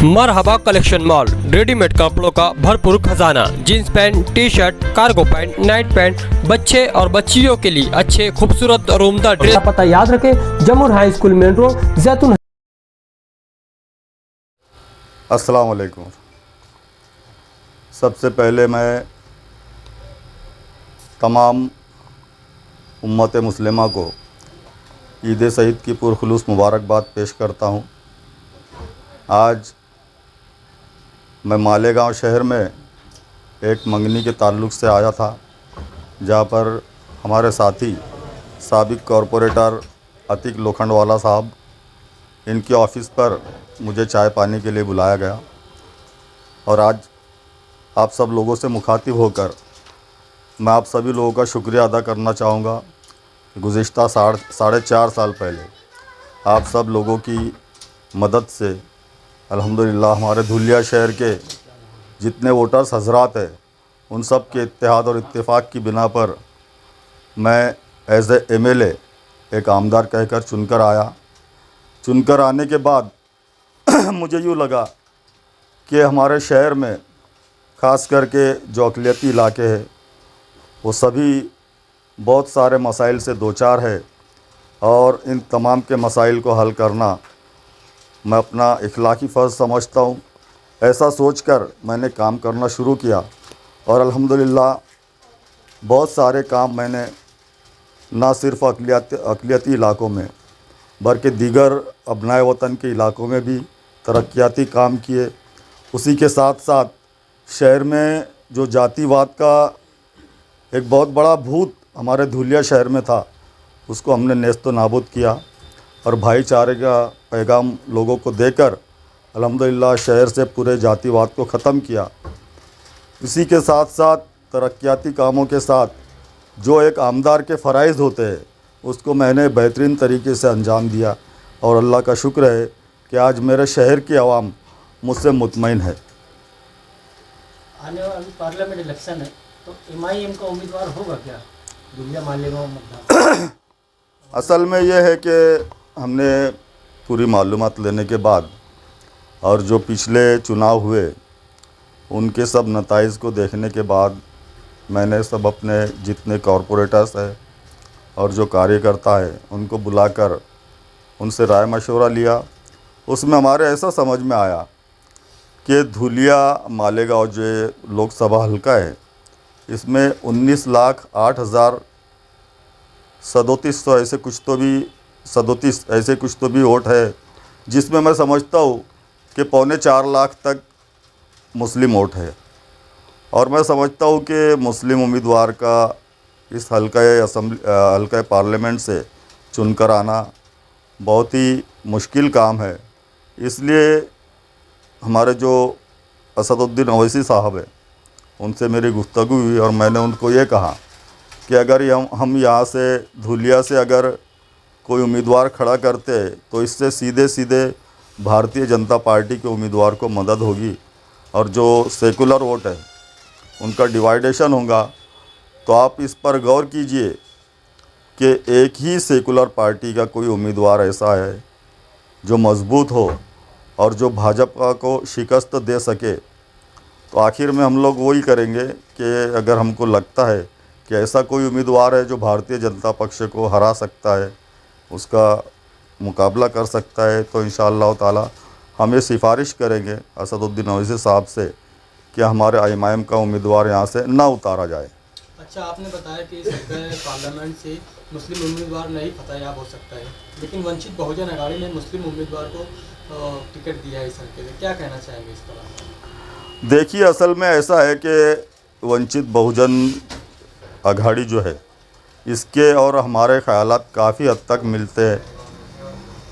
मरहबा collection mall, readymade कपड़ों का भरपूर खजाना। Jeans pant, T shirt, cargo pant, night pant, बच्चे और बच्चियों के लिए अच्छे खूबसूरत और उम्दा ड्रेस। पता याद रखें, जमुर हाई स्कूल मेन रोड, जैतून। अस्सलाम वालेकुम। सबसे पहले मैं तमाम उम्मत मुस्लिमा को ईद सईद की पुरखुलूस मुबारकबाद पेश करता हूँ। आज मैं मालेगांव शहर में एक मंगनी के ताल्लुक़ से आया था, जहाँ पर हमारे साथी साबिक कॉरपोरेटर अतीक लोखंडवाला साहब, इनके ऑफ़िस पर मुझे चाय पानी के लिए बुलाया गया और आज आप सब लोगों से मुखातिब होकर मैं आप सभी लोगों का शुक्रिया अदा करना चाहूँगा। गुज़िश्ता साढ़े 4 साल पहले आप सब लोगों की मदद से अल्हम्दुलिल्लाह हमारे धुलिया शहर के जितने वोटर्स हजरात हैं, उन सब के इत्तेहाद और इत्तेफाक की बिना पर मैं एज ए MLA एक आमदार कहकर चुनकर आया। चुनकर आने के बाद मुझे यूँ लगा कि हमारे शहर में ख़ास करके जो अक़लियती इलाके हैं वो सभी बहुत सारे मसाइल से दो चार है और इन तमाम के मसाइल को हल करना मैं अपना इखलाकी फ़र्ज़ समझता हूँ। ऐसा सोचकर मैंने काम करना शुरू किया और अल्हम्दुलिल्लाह बहुत सारे काम मैंने ना सिर्फ़ अक़लियती इलाकों में बल्कि दीगर अबनाए वतन के इलाकों में भी तरक्याती काम किए। उसी के साथ साथ शहर में जो जातिवाद का एक बहुत बड़ा भूत हमारे धुलिया शहर में था, उसको हमने नेस्त नाबूद किया और भाईचारे का पैगाम लोगों को देकर अल्हम्दुलिल्लाह शहर से पूरे जातिवाद को ख़त्म किया। इसी के साथ साथ तरक्याती कामों के साथ जो एक आमदार के फ़राइज़ होते हैं उसको मैंने बेहतरीन तरीके से अंजाम दिया और अल्लाह का शुक्र है कि आज मेरे शहर की आवाम मुझसे मुतमईन है। आने वाली पार्लियामेंट इलेक्शन है तो MIM का उम्मीदवार होगा क्या धुलिया मालेगांव मतदान? असल में यह है कि हमने पूरी मालूमात लेने के बाद और जो पिछले चुनाव हुए उनके सब नताइज को देखने के बाद मैंने सब अपने जितने कॉरपोरेटर्स हैं और जो कार्यकर्ता है उनको बुलाकर उनसे राय मशवरा लिया। उसमें हमारे ऐसा समझ में आया कि धुलिया मालेगांव जो लोकसभा हल्का है इसमें 19,08,37 ऐसे कुछ तो भी 37 ऐसे कुछ तो भी वोट है, जिसमें मैं समझता हूँ कि 3.25 लाख तक मुस्लिम वोट है। और मैं समझता हूँ कि मुस्लिम उम्मीदवार का इस हल्का पार्लियामेंट से चुनकर आना बहुत ही मुश्किल काम है। इसलिए हमारे जो असदुद्दीन ओवैसी साहब हैं उनसे मेरी गुफ्तगू हुई और मैंने उनको ये कहा कि अगर हम यहाँ से धुलिया से अगर कोई उम्मीदवार खड़ा करते तो इससे सीधे सीधे भारतीय जनता पार्टी के उम्मीदवार को मदद होगी और जो सेकुलर वोट है उनका डिवाइडेशन होगा। तो आप इस पर गौर कीजिए कि एक ही सेकुलर पार्टी का कोई उम्मीदवार ऐसा है जो मजबूत हो और जो भाजपा को शिकस्त दे सके। तो आखिर में हम लोग वही करेंगे कि अगर हमको लगता है कि ऐसा कोई उम्मीदवार है जो भारतीय जनता पक्ष को हरा सकता है, उसका मुकाबला कर सकता है, तो इंशाअल्लाह ताला हम ये सिफारिश करेंगे असदुद्दीन ओवैसी साहब से कि हमारे MIM का उम्मीदवार यहाँ से ना उतारा जाए। अच्छा, आपने बताया कि पार्लियामेंट से मुस्लिम उम्मीदवार नहीं फतेहयाब हो सकता है, लेकिन वंचित बहुजन अघाड़ी ने मुस्लिम उम्मीदवार को टिकट दिया है इस हल्के में, क्या कहना चाहेंगे इस पर? देखिए, असल में ऐसा है कि वंचित बहुजन अघाड़ी जो है इसके और हमारे ख़यालात काफ़ी हद तक मिलते हैं,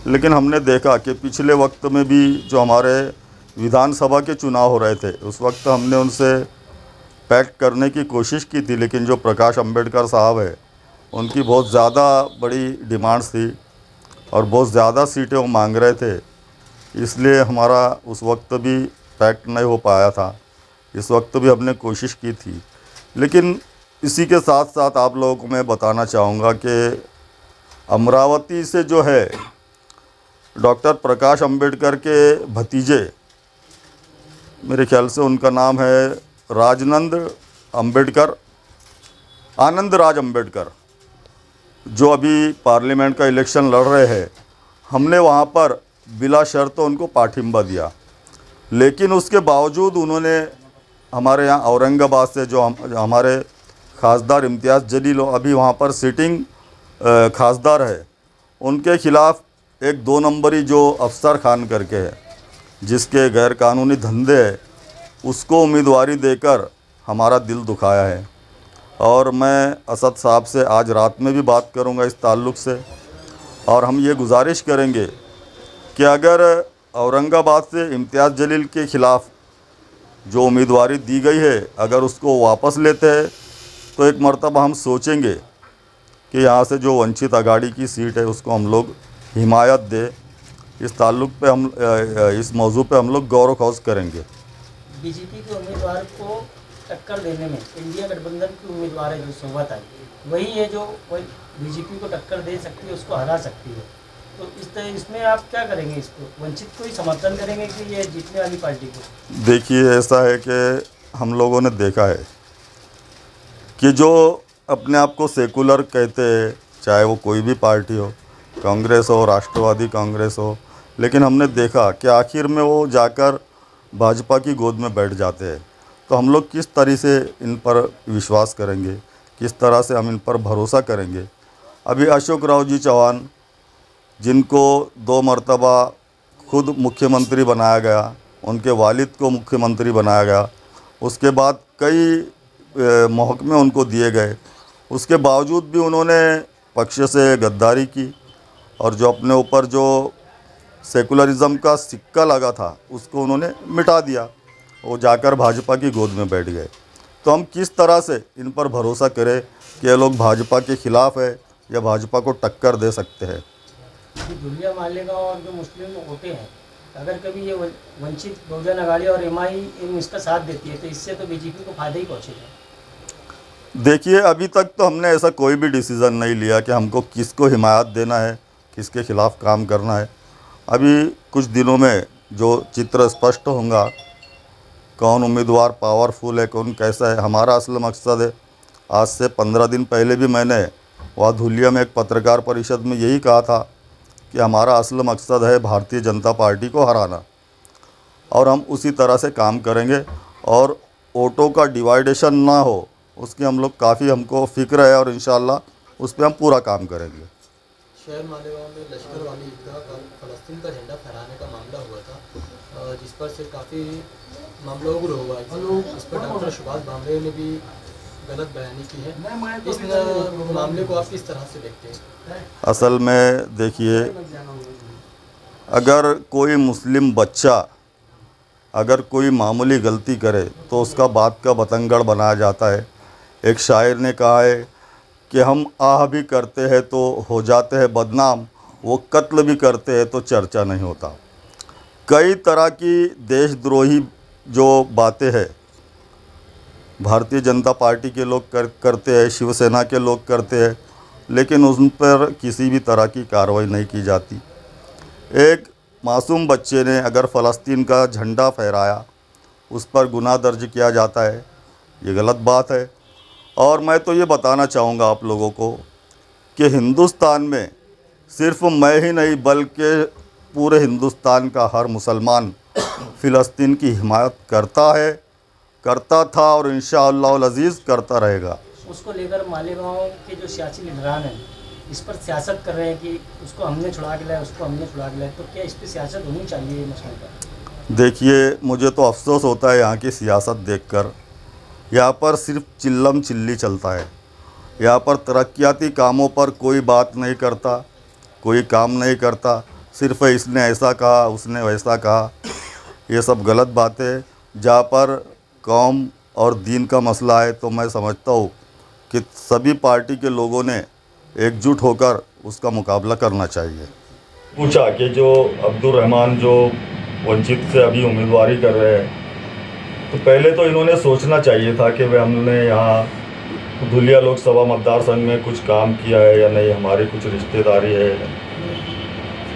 लेकिन हमने देखा कि पिछले वक्त में भी जो हमारे विधानसभा के चुनाव हो रहे थे उस वक्त हमने उनसे पैक्ट करने की कोशिश की थी, लेकिन जो प्रकाश अंबेडकर साहब है उनकी बहुत ज़्यादा बड़ी डिमांड्स थी और बहुत ज़्यादा सीटें वो मांग रहे थे, इसलिए हमारा उस वक्त भी पैक्ट नहीं हो पाया था। इस वक्त भी हमने कोशिश की थी। लेकिन इसी के साथ साथ आप लोगों को मैं बताना चाहूँगा कि अमरावती से जो है डॉक्टर प्रकाश अंबेडकर के भतीजे मेरे ख्याल से उनका नाम है आनंद राज अम्बेडकर, जो अभी पार्लियामेंट का इलेक्शन लड़ रहे हैं। हमने वहाँ पर बिला शर्त उनको पाठिंबा दिया, लेकिन उसके बावजूद उन्होंने हमारे यहाँ औरंगाबाद से जो हमारे खासदार इम्तियाज़ जलील अभी वहाँ पर सिटिंग खासदार है, उनके ख़िलाफ़ एक 2 नंबरी जो अफसर खान करके है, जिसके गैरकानूनी धंधे है, उसको उम्मीदवारी देकर हमारा दिल दुखाया है। और मैं असद साहब से आज रात में भी बात करूंगा इस ताल्लुक़ से, और हम ये गुजारिश करेंगे कि अगर औरंगाबाद से इम्तियाज़ जलील के ख़िलाफ़ जो उम्मीदवारी दी गई है, अगर उसको वापस लेते हैं तो एक मर्तबा हम सोचेंगे कि यहाँ से जो वंचित अघाड़ी की सीट है उसको हम लोग हिमायत दे। इस ताल्लुक़ पे हम इस मौजू पे हम लोग गौर खौज करेंगे। बीजेपी के उम्मीदवार को टक्कर देने में इंडिया गठबंधन की उम्मीदवार है जो सोबत आई, वही है जो बीजेपी को टक्कर दे सकती है, उसको हरा सकती है। तो इसमें आप क्या करेंगे? इसको वंचित को ही समर्थन करेंगे कि ये जीतने वाली पार्टी को? देखिए, ऐसा है कि हम लोगों ने देखा है कि जो अपने आप को सेकुलर कहते हैं, चाहे वो कोई भी पार्टी हो, कांग्रेस हो, राष्ट्रवादी कांग्रेस हो, लेकिन हमने देखा कि आखिर में वो जाकर भाजपा की गोद में बैठ जाते हैं। तो हम लोग किस तरह से इन पर विश्वास करेंगे, किस तरह से हम इन पर भरोसा करेंगे? अभी अशोक राव जी चौहान, जिनको 2 मरतबा खुद मुख्यमंत्री बनाया गया, उनके वालिद को मुख्यमंत्री बनाया गया, उसके बाद कई महकमे उनको दिए गए, उसके बावजूद भी उन्होंने पक्ष से गद्दारी की, और जो अपने ऊपर जो सेकुलरिज़म का सिक्का लगा था उसको उन्होंने मिटा दिया, वो जाकर भाजपा की गोद में बैठ गए। तो हम किस तरह से इन पर भरोसा करें कि ये लोग भाजपा के ख़िलाफ़ है या भाजपा को टक्कर दे सकते हैं? धुलिया मालेगांव और जो मुस्लिम वोटे हैं, अगर कभी ये वंचित बहुजन अघाड़ी और एमआई इसका साथ देती है तो इससे तो बीजेपी को फायदा ही पहुँचेगा। देखिए, अभी तक तो हमने ऐसा कोई भी डिसीज़न नहीं लिया कि हमको किसको हिमायत देना है, किसके ख़िलाफ़ काम करना है। अभी कुछ दिनों में जो चित्र स्पष्ट होगा, कौन उम्मीदवार पावरफुल है, कौन कैसा है। हमारा असल मकसद है, आज से 15 दिन पहले भी मैंने वहाँ धुलिया में एक पत्रकार परिषद में यही कहा था कि हमारा असल मकसद है भारतीय जनता पार्टी को हराना, और हम उसी तरह से काम करेंगे। और वोटों का डिवाइडेशन ना हो, उसकी हम लोग काफ़ी हमको फ़िक्र है, और इंशाअल्लाह उस पर हम पूरा काम करेंगे। शहर मालेगांव में लश्कर वाली ईदगाह का फ़लस्तीन का झंडा फहराने का मामला हुआ था, जिस पर से काफ़ी मामला उग्र हुआ है। इस पर डॉक्टर सुभाष भामरे ने भी गलत बयानी की है। इस मामले को आप किस तरह से देखते हैं? असल में देखिए, अगर कोई मुस्लिम बच्चा अगर कोई मामूली गलती करे तो उसका बात का बतंगड़ बनाया जाता है। एक शायर ने कहा है कि हम आह भी करते हैं तो हो जाते हैं बदनाम, वो कत्ल भी करते हैं तो चर्चा नहीं होता। कई तरह की देशद्रोही जो बातें हैं भारतीय जनता पार्टी के लोग करते हैं, शिवसेना के लोग करते हैं, लेकिन उन पर किसी भी तरह की कार्रवाई नहीं की जाती। एक मासूम बच्चे ने अगर फ़लस्तीन का झंडा फहराया, उस पर गुनाह दर्ज किया जाता है, ये गलत बात है। और मैं तो ये बताना चाहूँगा आप लोगों को कि हिंदुस्तान में सिर्फ मैं ही नहीं बल्कि पूरे हिंदुस्तान का हर मुसलमान फ़िलिस्तीन की हिमायत करता है, करता था और इंशाअल्लाह अज़ीज़ करता रहेगा। उसको लेकर मालेगांव के जो सियासी लीडरान हैं इस पर सियासत कर रहे हैं कि उसको हमने छुड़ा के लाया, उसको हमने छुड़ा के लाया, तो क्या इस पर सियासत होनी चाहिए ये मसले पर? देखिए, मुझे तो अफसोस होता है यहाँ की सियासत देखकर। यहाँ पर सिर्फ चिल्लम चिल्ली चलता है। यहाँ पर तरक्याती कामों पर कोई बात नहीं करता, कोई काम नहीं करता, सिर्फ इसने ऐसा कहा, उसने वैसा कहा। ये सब गलत बातें हैं। जहाँ पर कौम और दीन का मसला है तो मैं समझता हूँ कि सभी पार्टी के लोगों ने एकजुट होकर उसका मुकाबला करना चाहिए। पूछा कि जो अब्दुल रहमान जो वंचित से अभी उम्मीदवारी कर रहे हैं, तो पहले तो इन्होंने सोचना चाहिए था कि भाई हमने यहाँ धुलिया लोकसभा मतदार संघ में कुछ काम किया है या नहीं, हमारी कुछ रिश्तेदारी है।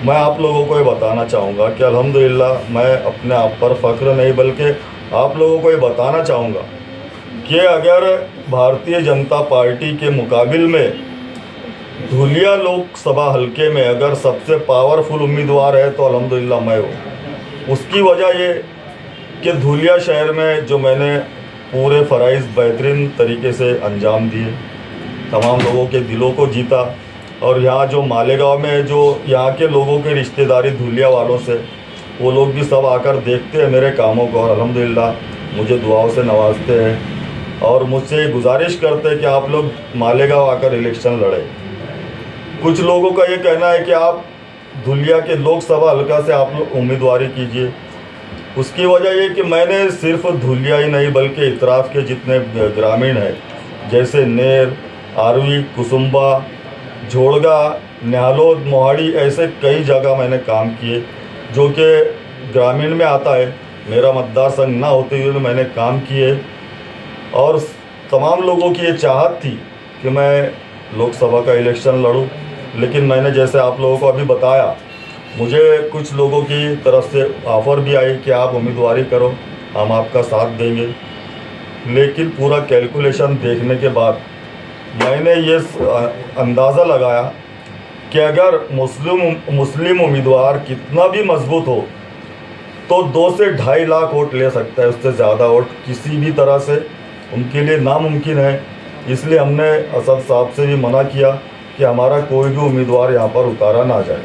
मैं आप लोगों को ये बताना चाहूँगा कि अल्हम्दुलिल्लाह मैं अपने आप पर फ़ख्र नहीं बल्कि आप लोगों को ये बताना चाहूँगा कि अगर भारतीय जनता पार्टी के मुकाबिल में धुलिया लोकसभा हलके में अगर सबसे पावरफुल उम्मीदवार है तो अल्हम्दुलिल्लाह मैं हूँ। उसकी वजह ये कि धुलिया शहर में जो मैंने पूरे फ़राइज़ बेहतरीन तरीके से अंजाम दिए, तमाम लोगों के दिलों को जीता। और यहाँ जो मालेगांव में जो यहाँ के लोगों के रिश्तेदारी धुलिया वालों से, वो लोग भी सब आकर देखते हैं मेरे कामों को और अल्हम्दुलिल्लाह मुझे दुआओं से नवाजते हैं और मुझसे गुजारिश करते हैं कि आप लोग मालेगांव आकर इलेक्शन लड़े। कुछ लोगों का ये कहना है कि आप धुलिया के लोकसभा हल्का से आप लोग उम्मीदवारी कीजिए। उसकी वजह ये कि मैंने सिर्फ धुलिया ही नहीं बल्कि इतराफ़ के जितने ग्रामीण हैं, जैसे नेर, आरवी, कुसुम्बा, झोड़गा, न्यालोद, मोहाड़ी, ऐसे कई जगह मैंने काम किए जो कि ग्रामीण में आता है। मेरा मतदार संघ ना होते हुए मैंने काम किए और तमाम लोगों की ये चाहत थी कि मैं लोकसभा का इलेक्शन लड़ूं। लेकिन मैंने जैसे आप लोगों को अभी बताया, मुझे कुछ लोगों की तरफ से ऑफ़र भी आई कि आप उम्मीदवारी करो, हम आपका साथ देंगे। लेकिन पूरा कैलकुलेशन देखने के बाद मैंने ये अंदाज़ा लगाया कि अगर मुस्लिम उम्मीदवार कितना भी मजबूत हो तो 2 से 2.5 लाख वोट ले सकता है, उससे ज़्यादा वोट किसी भी तरह से उनके लिए नामुमकिन है। इसलिए हमने असद साहब से भी मना किया कि हमारा कोई भी उम्मीदवार यहाँ पर उतारा ना जाए।